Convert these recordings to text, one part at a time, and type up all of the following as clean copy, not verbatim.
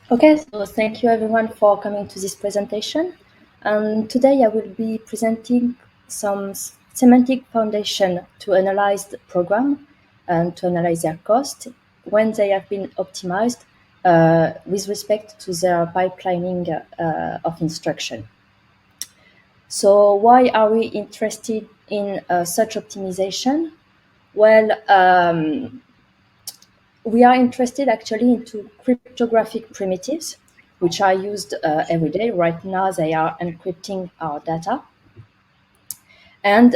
Okay, so thank you everyone for coming to this presentation. Today I will be presenting some semantic foundation to analyze the program and to analyze their cost when they have been optimized with respect to their pipelining of instruction. So why are we interested in such optimization? Well, we are interested actually into cryptographic primitives, which are used every day. Right now, they are encrypting our data. And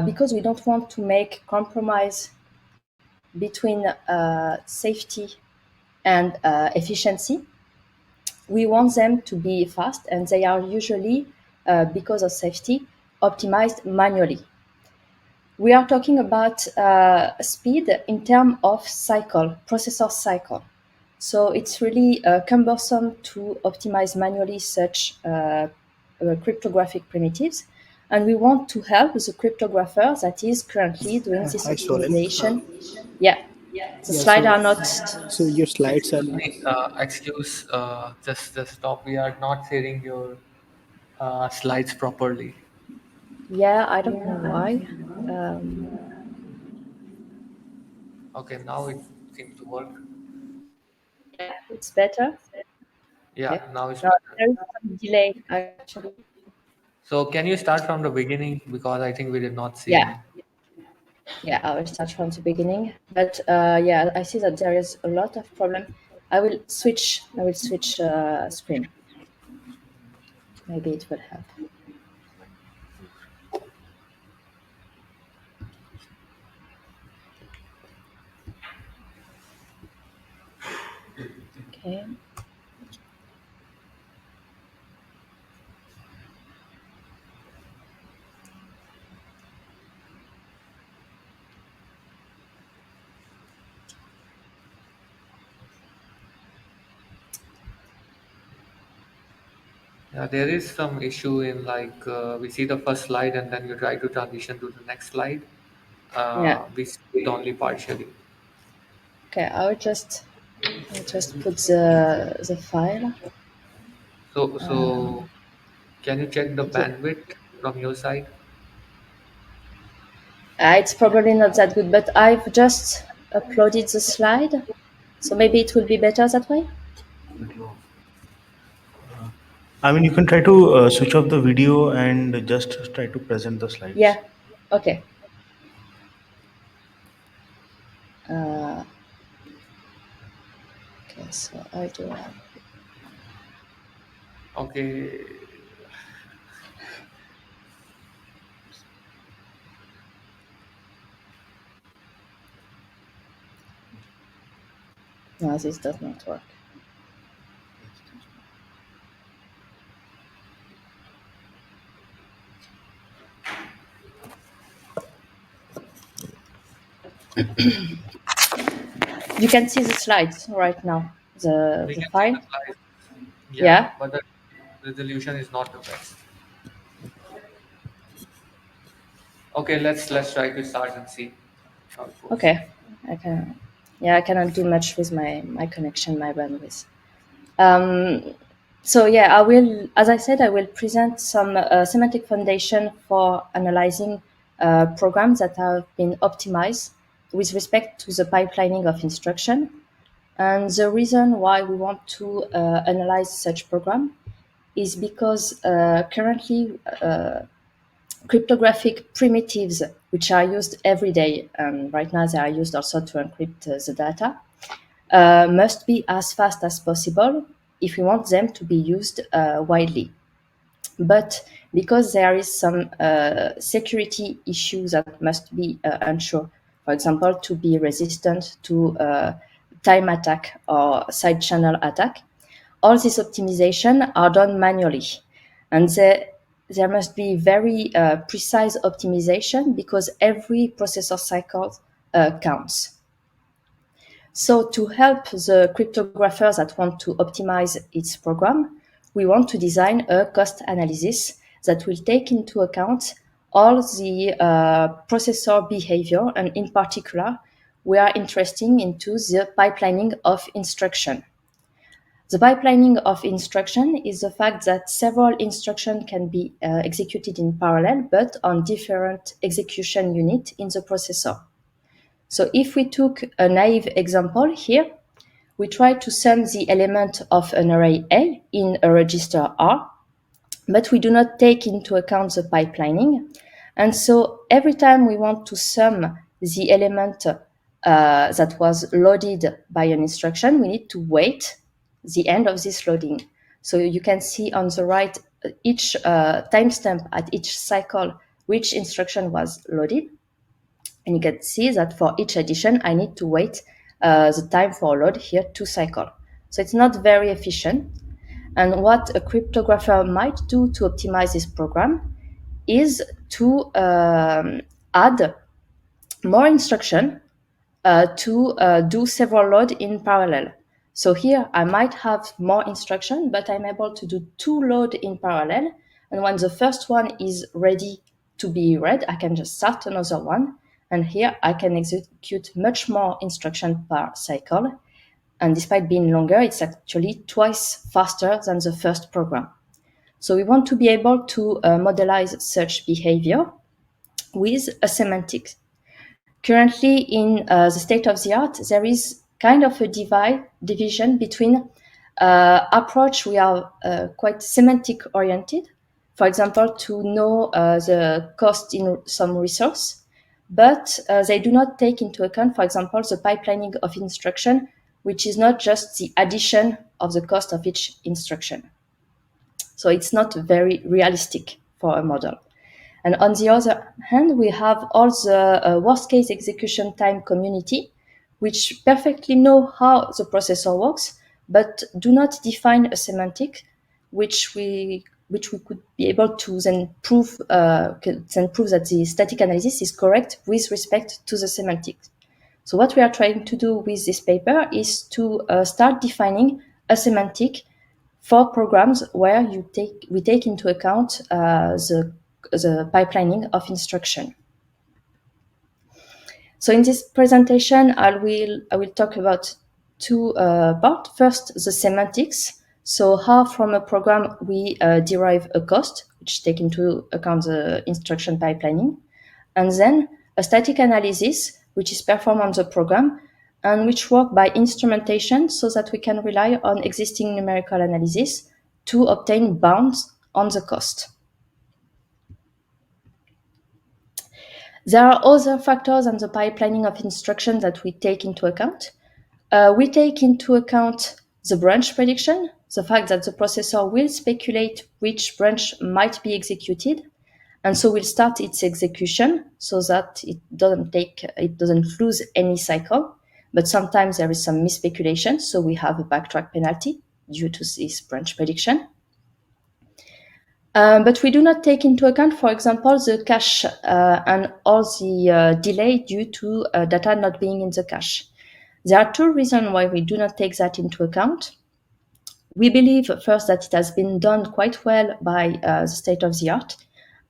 because we don't want to make compromise between safety and efficiency, we want them to be fast, and they are usually, because of safety, optimized manually. We are talking about speed in terms of cycle, processor cycle. So it's really cumbersome to optimize manually such cryptographic primitives. And we want to help the cryptographer that is currently doing this Hi, Swollen. optimization. Yeah, the Yeah, slides are not. your slides are. Excuse me, excuse, just stop. We are not sharing your slides properly. Yeah, I don't know why. Um, Okay, now it seems to work. yeah, it's better. Yeah, Okay. now it's Now better. there is some delay actually. So can you start from the beginning because I think we did not see Yeah, any. yeah, I will start from the beginning. But yeah, I see that there is a lot of problem. I will switch screen. Maybe it will help. Okay. Yeah, there is some issue in like we see the first slide and then you try to transition to the next slide. Yeah. We see it only partially. Okay. I'll just put the file. So can you check the bandwidth from your side? It's probably not that good, but I've just uploaded the slide, so maybe it will be better that way. I mean, you can try to switch off the video and just try to present the slides. Yeah. Okay. Uh, okay. So I do. Okay, No, this does not work. You can see the slides right now. we The can see file. the slides. Yeah, Yeah. but the resolution is not the best. Okay, let's try to start and see how it goes. Okay. I can. Yeah, I cannot do much with my connection, my bandwidth. So yeah, as I said, I will present some semantic foundation for analyzing programs that have been optimized with respect to the pipelining of instruction. And the reason why we want to analyze such program is because currently cryptographic primitives, which are used every day, and right now they are used also to encrypt the data, must be as fast as possible if we want them to be used widely. But because there is some security issues that must be ensured, for example, to be resistant to time attack or side channel attack, all these optimization are done manually. And there must be very precise optimization because every processor cycle counts. So to help the cryptographers that want to optimize its program, we want to design a cost analysis that will take into account all the processor behavior, and in particular, we are interested into the pipelining of instruction. The pipelining of instruction is the fact that several instructions can be executed in parallel, but on different execution units in the processor. So if we took a naive example here, we try to sum the element of an array A in a register R, but we do not take into account the pipelining. And so every time we want to sum the element that was loaded by an instruction, we need to wait the end of this loading. So you can see on the right each timestamp at each cycle which instruction was loaded. And you can see that for each addition, I need to wait the time for load here 2 cycles. So it's not very efficient. And what a cryptographer might do to optimize this program is to add more instruction to do several loads in parallel. So here I might have more instruction, but I'm able to do 2 loads in parallel. And when the first one is ready to be read, I can just start another one. And here I can execute much more instruction per cycle. And despite being longer, it's actually twice faster than the first program. So we want to be able to modelize such behavior with a semantics. Currently, in the state of the art, there is kind of a division between approach we are quite semantic oriented, for example, to know the cost in some resource, but they do not take into account, for example, the pipelining of instruction, which is not just the addition of the cost of each instruction. So it's not very realistic for a model. And on the other hand, we have all the worst case execution time community, which perfectly know how the processor works, but do not define a semantic, which we could be able to then prove that the static analysis is correct with respect to the semantics. So what we are trying to do with this paper is to start defining a semantic for programs where we take into account the pipelining of instruction. So in this presentation, I will talk about 2 parts. First, the semantics. So how from a program we derive a cost, which take into account the instruction pipelining. And then a static analysis, which is performed on the program and which work by instrumentation so that we can rely on existing numerical analysis to obtain bounds on the cost. There are other factors on the pipelining of instruction that we take into account. We take into account the branch prediction, the fact that the processor will speculate which branch might be executed, and so will start its execution so that it doesn't lose any cycle. But sometimes there is some misspeculation, so we have a backtrack penalty due to this branch prediction. But we do not take into account, for example, the cache and all the delay due to data not being in the cache. There are 2 reasons why we do not take that into account. We believe first that it has been done quite well by the state of the art,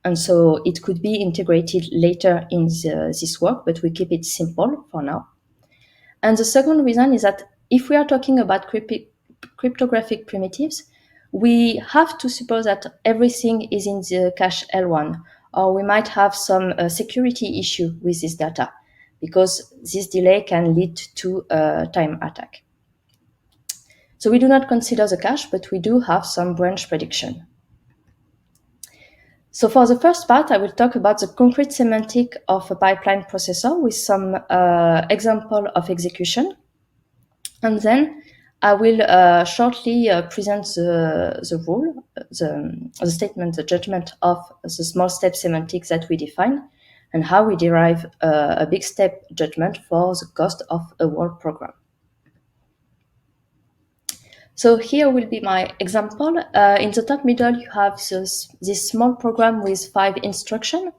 and so it could be integrated later in this work, but we keep it simple for now. And the second reason is that if we are talking about cryptographic primitives, we have to suppose that everything is in the cache L1, or we might have some security issue with this data, because this delay can lead to a time attack. So we do not consider the cache, but we do have some branch prediction. So for the first part, I will talk about the concrete semantic of a pipeline processor with some example of execution. And then I will shortly present the rule, the statement, the judgment of the small step semantics that we define, and how we derive a big step judgment for the cost of a whole program. So here will be my example. In the top middle, you have this small program with 5 instructions.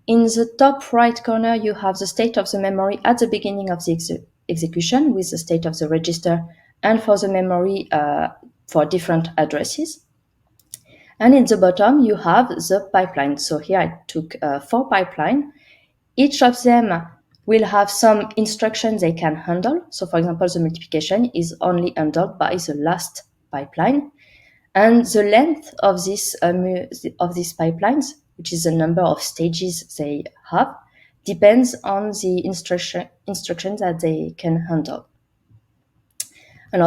In the top right corner, you have the state of the memory at the beginning of the execution with the state of the register and for the memory for different addresses. And in the bottom, you have the pipeline. So here I took 4 pipelines. Each of them will have some instructions they can handle. So for example, the multiplication is only handled by the last pipeline. And the length of these pipelines, which is the number of stages they have, depends on the instructions that they can handle. And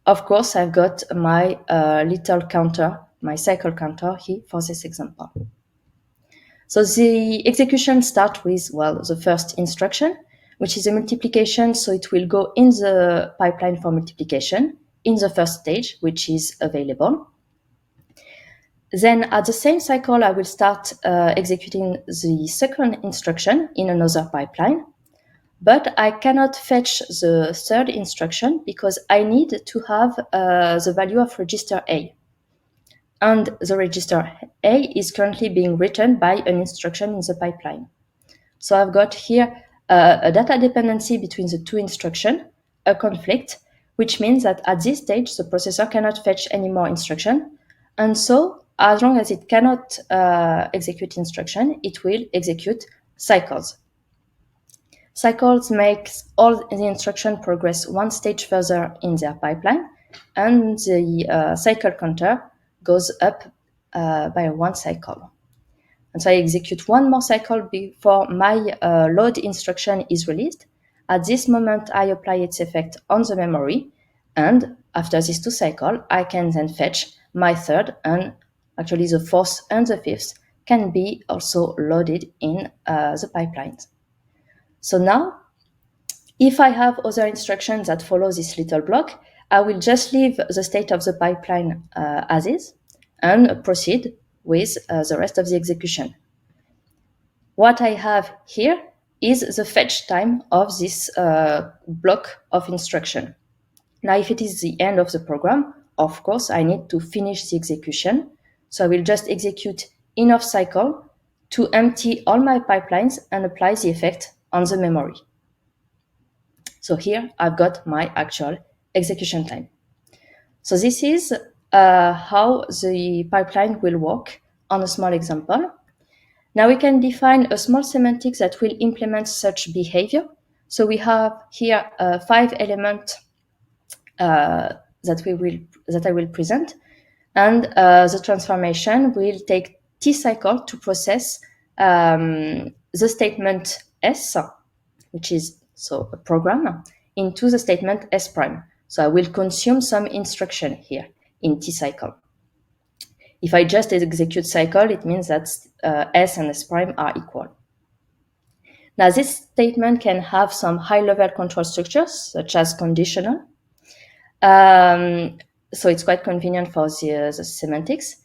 of course, I've got my little counter, my cycle counter here for this example. So the execution starts with, well, the first instruction, which is a multiplication. So it will go in the pipeline for multiplication in the first stage, which is available. Then at the same cycle, I will start executing the second instruction in another pipeline. But I cannot fetch the third instruction because I need to have the value of register A. And the register A is currently being written by an instruction in the pipeline. So I've got here a data dependency between the two instructions, a conflict, which means that at this stage, the processor cannot fetch any more instruction. And so as long as it cannot execute instruction, it will execute cycles. Cycles makes all the instruction progress one stage further in their pipeline, and the cycle counter goes up by one cycle. And so I execute one more cycle before my load instruction is released. At this moment, I apply its effect on the memory, and after these two cycles, I can then fetch my third, and actually the fourth and the fifth can be also loaded in the pipelines. So now, if I have other instructions that follow this little block, I will just leave the state of the pipeline as is and proceed with the rest of the execution. What I have here is the fetch time of this block of instruction. Now, if it is the end of the program, of course, I need to finish the execution. So I will just execute enough cycle to empty all my pipelines and apply the effect on the memory. So here I've got my actual execution time. So this is how the pipeline will work on a small example. Now we can define a small semantics that will implement such behavior. So we have here 5 elements that I will present, and the transformation will take T cycle to process the statement S, which is a program, into the statement S prime. So I will consume some instruction here in T cycle. If I just execute cycle, it means that S and S prime are equal. Now this statement can have some high-level control structures, such as conditional. So it's quite convenient for the semantics.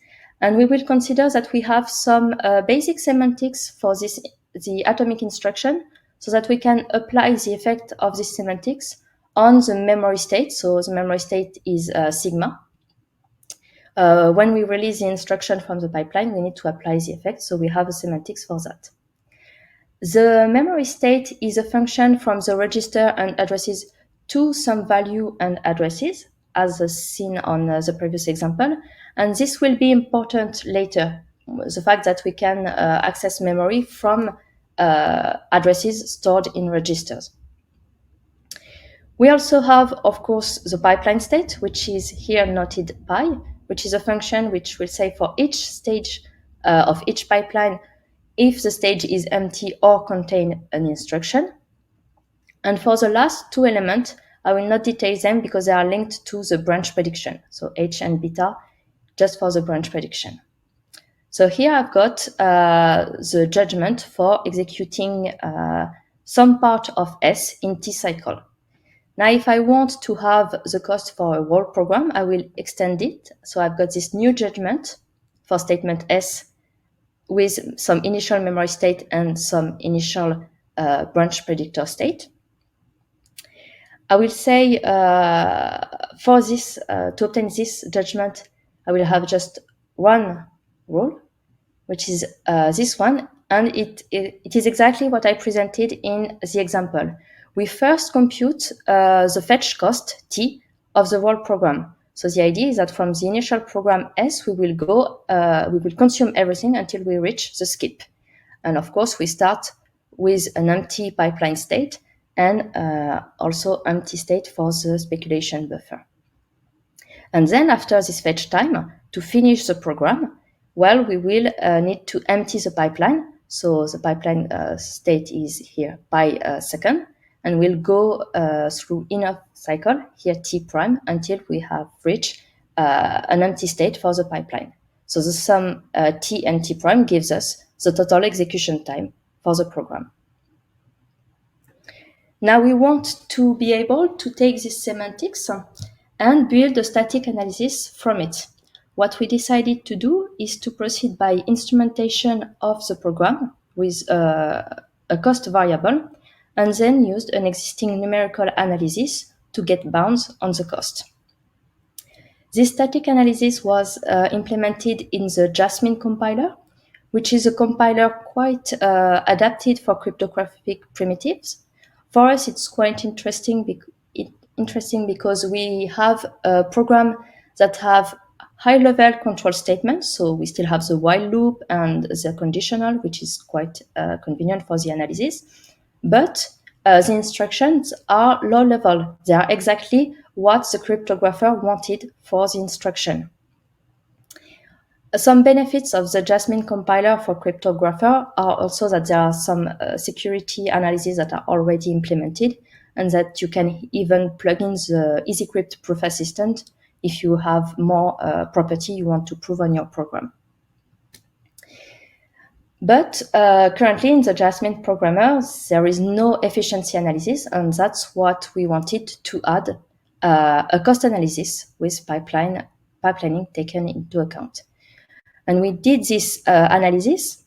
And we will consider that we have some basic semantics for the atomic instruction, so that we can apply the effect of this semantics on the memory state. So the memory state is sigma. When we release the instruction from the pipeline, we need to apply the effect. So we have a semantics for that. The memory state is a function from the register and addresses to some value and addresses, as seen on the previous example. And this will be important later, the fact that we can access memory from addresses stored in registers. We also have, of course, the pipeline state, which is here noted pi, which is a function which will say for each stage of each pipeline if the stage is empty or contain an instruction. And for the last two elements, I will not detail them because they are linked to the branch prediction. So H and beta, just for the branch prediction. So here I've got the judgment for executing some part of S in T cycle. Now, if I want to have the cost for a whole program, I will extend it. So I've got this new judgment for statement S with some initial memory state and some initial branch predictor state. I will say for this, to obtain this judgment, I will have just one rule, which is this one, and it is exactly what I presented in the example. We first compute the fetch cost T of the whole program. So the idea is that from the initial program S, we will consume everything until we reach the skip. And of course, we start with an empty pipeline state and also empty state for the speculation buffer. And then after this fetch time, to finish the program, well, we will need to empty the pipeline. So the pipeline state is here by a second, and we'll go through enough cycle, here t prime, until we have reached an empty state for the pipeline. So the sum t and t prime gives us the total execution time for the program. Now we want to be able to take this semantics and build a static analysis from it. What we decided to do is to proceed by instrumentation of the program with a cost variable, and then used an existing numerical analysis to get bounds on the cost. This static analysis was implemented in the Jasmin compiler, which is a compiler quite adapted for cryptographic primitives. For us, it's quite interesting because we have a program that have high-level control statements. So we still have the while loop and the conditional, which is quite convenient for the analysis. But the instructions are low-level. They are exactly what the cryptographer wanted for the instruction. Some benefits of the Jasmin compiler for cryptographer are also that there are some security analyses that are already implemented, and that you can even plug in the EasyCrypt proof assistant if you have more property you want to prove on your program. But currently in the Jasmin programmer, there is no efficiency analysis, and that's what we wanted to add, a cost analysis with pipelining taken into account. And we did this analysis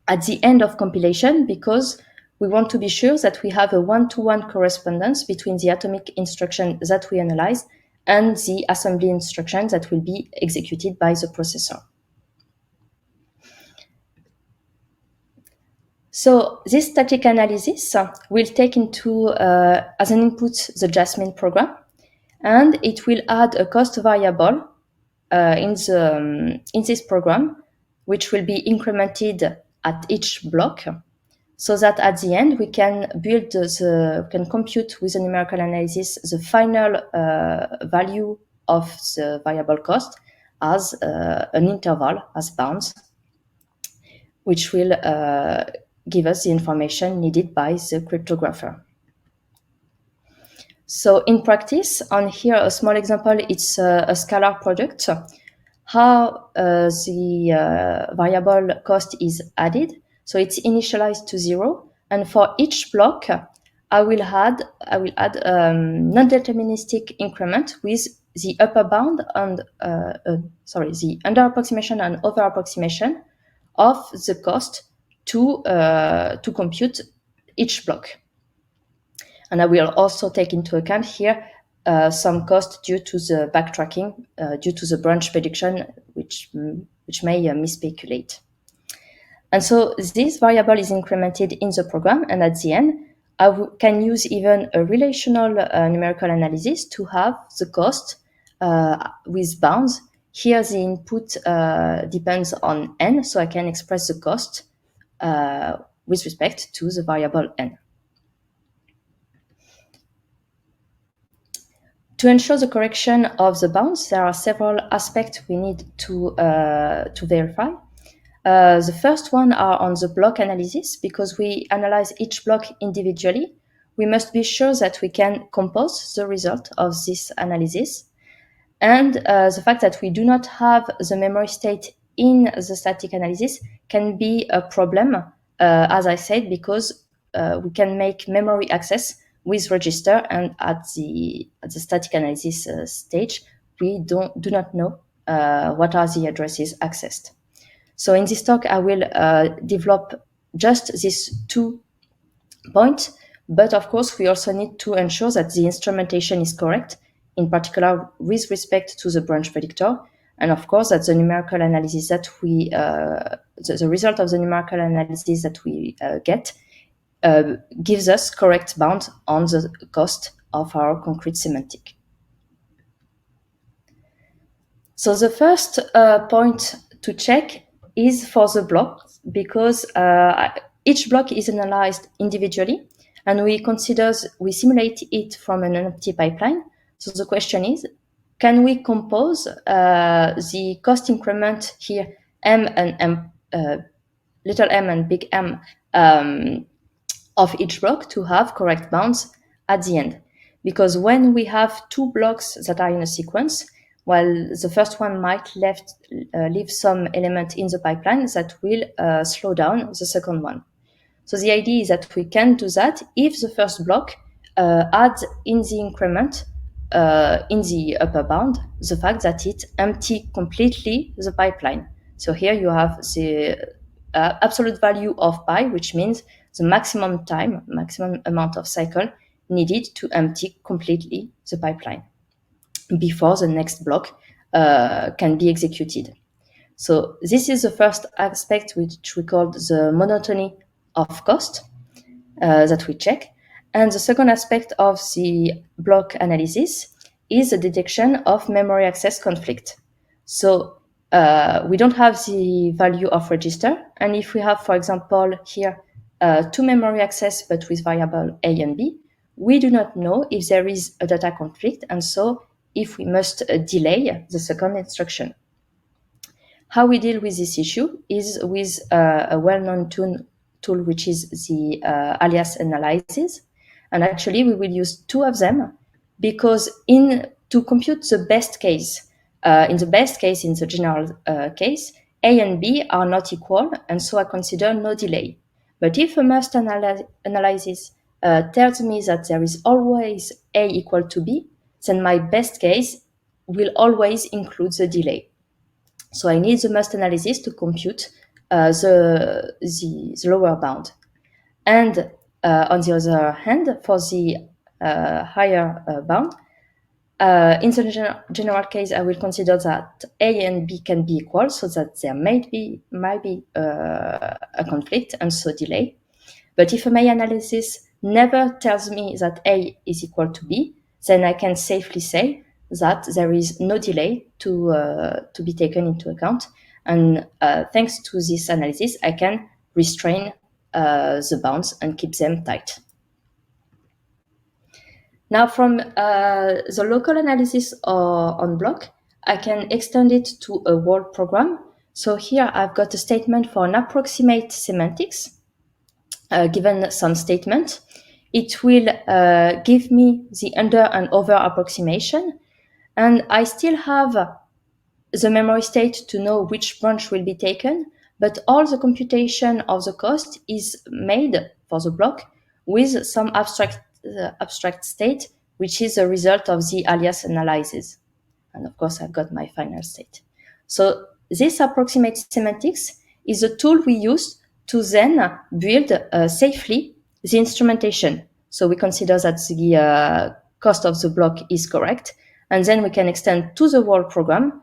at the end of compilation because we want to be sure that we have a one-to-one correspondence between the atomic instruction that we analyze and the assembly instruction that will be executed by the processor. So this static analysis will take into as an input the Jasmin program, and it will add a cost variable in this program, which will be incremented at each block, so that at the end we can compute with a numerical analysis the final value of the variable cost as an interval, as bounds, which will give us the information needed by the cryptographer. So in practice, on here a small example, it's a scalar product. How the variable cost is added. So it's initialized to 0, and for each block, I will add non-deterministic increment with the upper bound and the under approximation and over approximation of the cost to compute each block. And I will also take into account here some cost due to the backtracking, due to the branch prediction, which may misspeculate. And so this variable is incremented in the program, and at the end, I can use even a relational numerical analysis to have the cost with bounds. Here the input depends on n, so I can express the cost with respect to the variable n. To ensure the correction of the bounds, there are several aspects we need to verify. The first one are on the block analysis. Because we analyze each block individually, we must be sure that we can compose the result of this analysis. And the fact that we do not have the memory state in the static analysis can be a problem, as I said, because we can make memory access with register, and at the static analysis stage, we do not know what are the addresses accessed. So in this talk, I will develop just these 2 points, but of course, we also need to ensure that the instrumentation is correct, in particular with respect to the branch predictor, and of course that the numerical analysis that we, the result of the numerical analysis that we get gives us correct bound on the cost of our concrete semantic. So the first point to check is for the block, because Each block is analyzed individually, and we simulate it from an empty pipeline. So the question is, can we compose the cost increment here, m and m, little m and big M, of each block to have correct bounds at the end? Because when we have two blocks that are in a sequence, while the first one might leave some element in the pipeline that will slow down the second one. So the idea is that we can do that if the first block adds in the increment, in the upper bound, the fact that it empties completely the pipeline. So here you have the absolute value of pi, which means the maximum time, maximum amount of cycle needed to empty completely the pipeline before the next block can be executed. So this is the first aspect, which we call the monotony of cost that we check. And the second aspect of the block analysis is the detection of memory access conflict. So we don't have the value of register. And if we have, for example, here two memory access, but with variable A and B, we do not know if there is a data conflict, and so if we must delay the second instruction. How we deal with this issue is with a well-known tool, which is the alias analyses. And actually, we will use two of them because to compute the best case, in the general case, A and B are not equal, and so I consider no delay. But if a must analysis tells me that there is always A equal to B, then my best case will always include the delay. So I need the must analysis to compute the lower bound. And on the other hand, for the higher bound, in the general case, I will consider that A and B can be equal, so that there might be a conflict and so delay. But if my analysis never tells me that A is equal to B, then I can safely say that there is no delay to be taken into account. And thanks to this analysis, I can restrain the bounds and keep them tight. Now, from the local analysis on block, I can extend it to a word program. So here I've got a statement for an approximate semantics. Given some statement, it will give me the under and over approximation, and I still have the memory state to know which branch will be taken, but all the computation of the cost is made for the block with some abstract state, which is a result of the alias analysis. And of course, I've got my final state. So this approximate semantics is a tool we use to then build safely the instrumentation. So we consider that the cost of the block is correct, and then we can extend to the whole program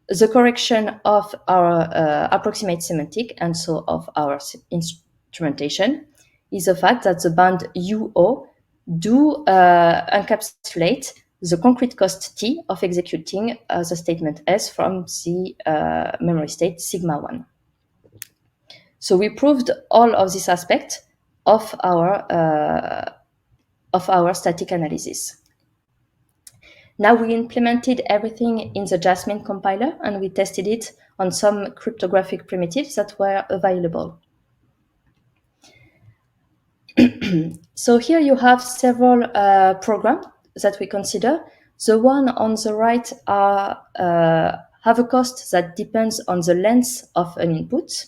the correction of our approximate semantic and so of our instrumentation is the fact that the band UO do encapsulate the concrete cost T of executing the statement S from the memory state sigma 1. So we proved all of these aspects of our static analysis. Now we implemented everything in the Jasmin compiler and we tested it on some cryptographic primitives that were available. So here you have several programs that we consider. The one on the right have a cost that depends on the length of an input.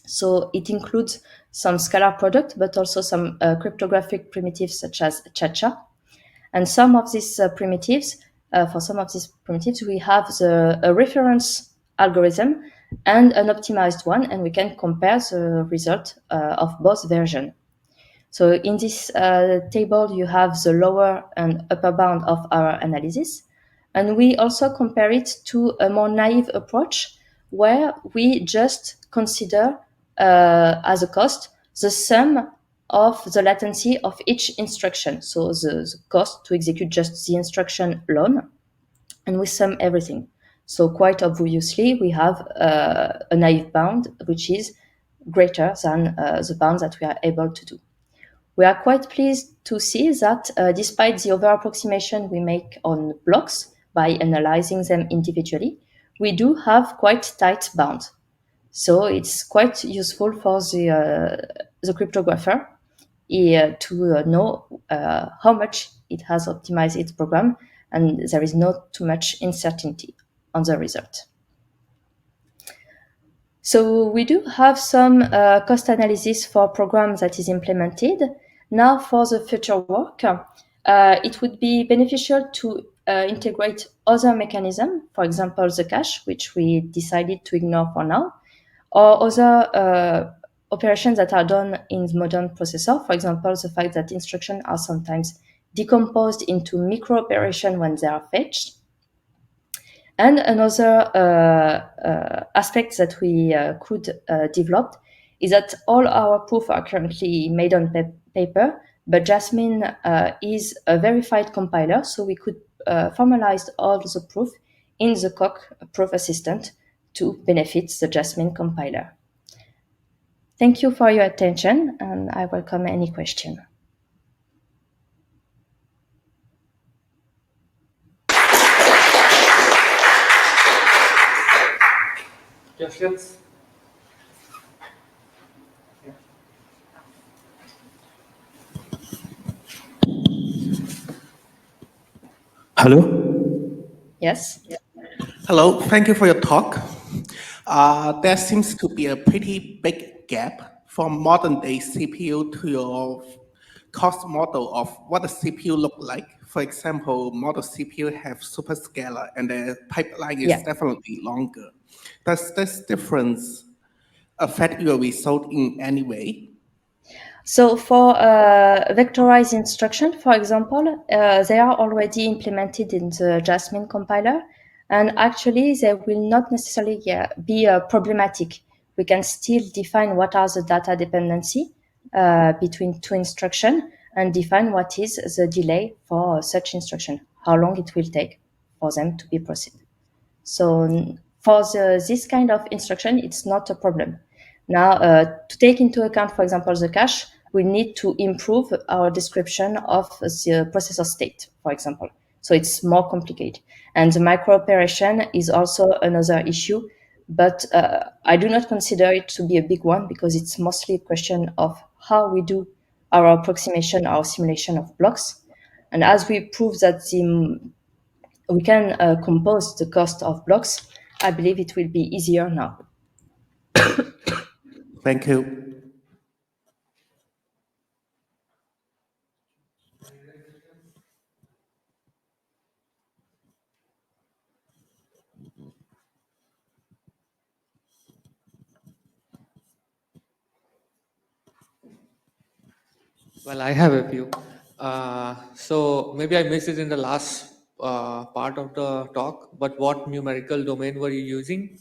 So it includes some scalar product, but also some cryptographic primitives such as cha-cha. And some of these primitives, for some of these primitives, we have a reference algorithm and an optimized one, and we can compare the result of both versions. So in this table, you have the lower and upper bound of our analysis. And we also compare it to a more naive approach where we just consider as a cost the sum of the latency of each instruction. So the cost to execute just the instruction alone, and we sum everything. So quite obviously, we have a naive bound, which is greater than the bounds that we are able to do. We are quite pleased to see that despite the over-approximation we make on blocks by analyzing them individually, we do have quite tight bounds. So it's quite useful for the cryptographer to know how much it has optimized its program, and there is not too much uncertainty on the result. So we do have some cost analysis for programs that is implemented. Now for the future work, it would be beneficial to integrate other mechanisms, for example, the cache, which we decided to ignore for now, or other operations that are done in modern processor. For example, the fact that instructions are sometimes decomposed into micro operations when they are fetched. And another aspect that we could develop is that all our proofs are currently made on paper, but Jasmin is a verified compiler, so we could formalize all the proof in the Coq proof assistant to benefit the Jasmin compiler. Thank you for your attention, and I welcome any question. Questions? Hello? Yes? Hello, thank you for your talk. There seems to be a pretty big gap from modern day CPU to your cost model of what a CPU look like. For example, model CPU have superscalar and the pipeline is Yeah. definitely longer. Does this difference affect your result in any way? So for vectorized instruction, for example, they are already implemented in the Jasmin compiler, and actually they will not necessarily be problematic. We can still define what are the data dependency between two instructions and define what is the delay for such instruction, how long it will take for them to be proceeded. So for this kind of instruction, it's not a problem. Now, to take into account, for example, the cache, we need to improve our description of the processor state, for example. So it's more complicated. And the micro operation is also another issue, but I do not consider it to be a big one because it's mostly a question of how we do our approximation, our simulation of blocks. And as we prove that we can compose the cost of blocks, I believe it will be easier now. Thank you. Well, I have a few. So maybe I missed it in the last part of the talk, but what numerical domain were you using?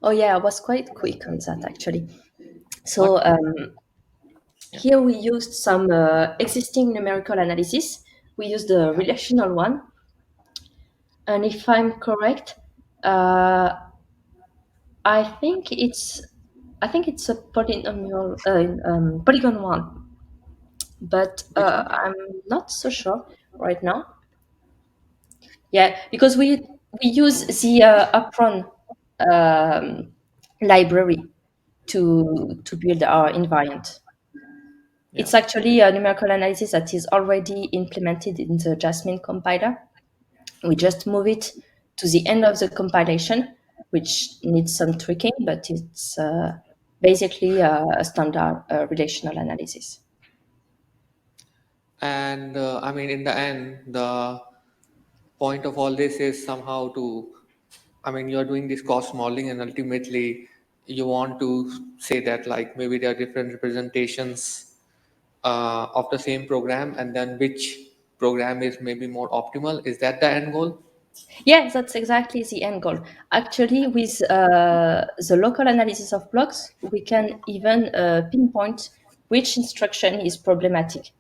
Oh yeah, I was quite quick on that actually. So What? here we used some existing numerical analysis. We used the Yeah. relational one, and if I'm correct, uh, I think it's a polygon one, but Which one? I'm not so sure right now. Yeah, because we use the Apron library to build our invariant. Yeah. It's actually a numerical analysis that is already implemented in the Jasmin compiler. We just move it to the end of the compilation, which needs some tweaking, but it's basically a standard relational analysis. And I mean, in the end, the point of all this is somehow to, I mean, you're doing this cost modeling, and ultimately, you want to say that like maybe there are different representations of the same program, and then which program is maybe more optimal. Is that the end goal? Yeah, that's exactly the end goal. Actually, with the local analysis of blocks, we can even pinpoint which instruction is problematic.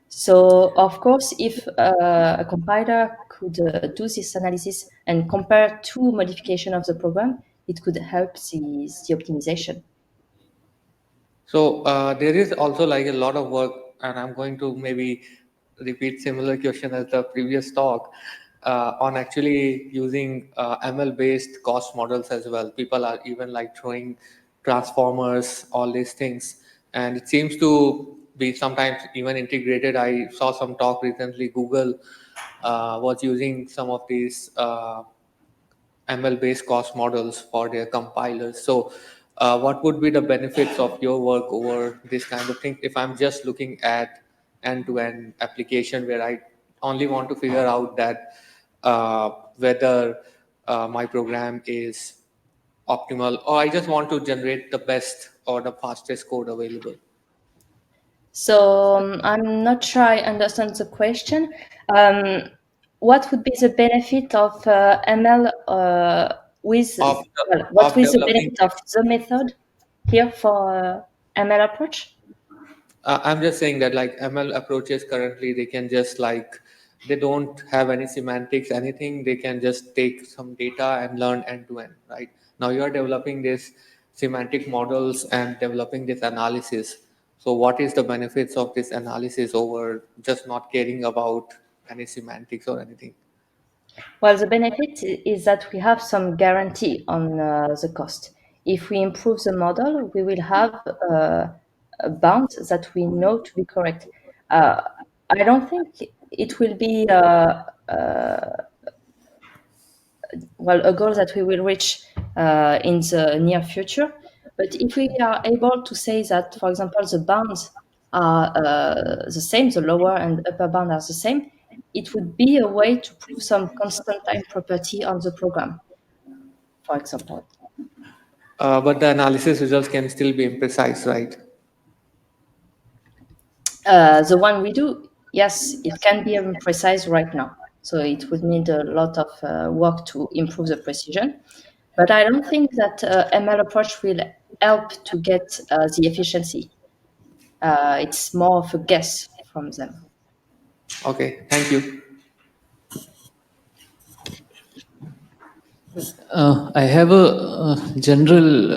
So, of course, if a compiler could do this analysis and compare two modifications of the program, it could help the optimization. So there is also like a lot of work, and I'm going to maybe repeat similar question as the previous talk on actually using ML based cost models as well. People are even like throwing transformers, all these things, and it seems to be sometimes even integrated. I saw some talk recently. Google was using some of these. ML-based cost models for their compilers. So, what would be the benefits of your work over this kind of thing? If I'm just looking at end-to-end application where I only want to figure out that whether my program is optimal, or I just want to generate the best or the fastest code available. So I'm not sure I understand the question. Um, what would be the benefit of ML with, of well, what of is the developing. benefit of the method here for ML approach? I'm just saying that like ML approaches currently, they can just like, they don't have any semantics, anything. They can just take some data and learn end to end, right? Now you are developing this semantic models and developing this analysis. So what is the benefits of this analysis over just not caring about any semantics or anything? Well, the benefit is that we have some guarantee on the cost. If we improve the model, we will have a bound that we know to be correct. Uh, I don't think it will be well a goal that we will reach in the near future. But if we are able to say that, for example, the bounds are the same, the lower and upper bound are the same, it would be a way to prove some constant time property on the program, for example. But the analysis results can still be imprecise, right? The one we do, yes, it can be precise right now. So it would need a lot of work to improve the precision. But I don't think that ML approach will help to get the efficiency. It's more of a guess from them. Okay, thank you. I have a general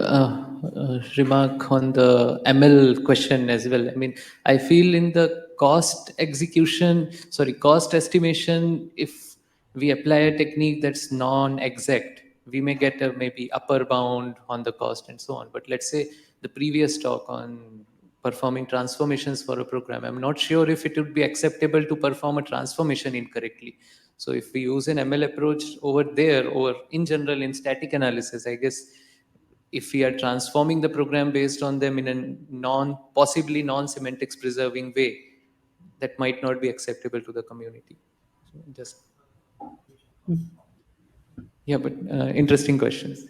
remark on the ML question as well. I mean, I feel in the cost estimation, if we apply a technique that's non-exact, we may get a maybe upper bound on the cost and so on. But let's say the previous talk on performing transformations for a program, I'm not sure if it would be acceptable to perform a transformation incorrectly. So if we use an ML approach over there, or in general in static analysis, I guess if we are transforming the program based on them in a possibly non-semantics preserving way, that might not be acceptable to the community. So just, yeah, but interesting questions.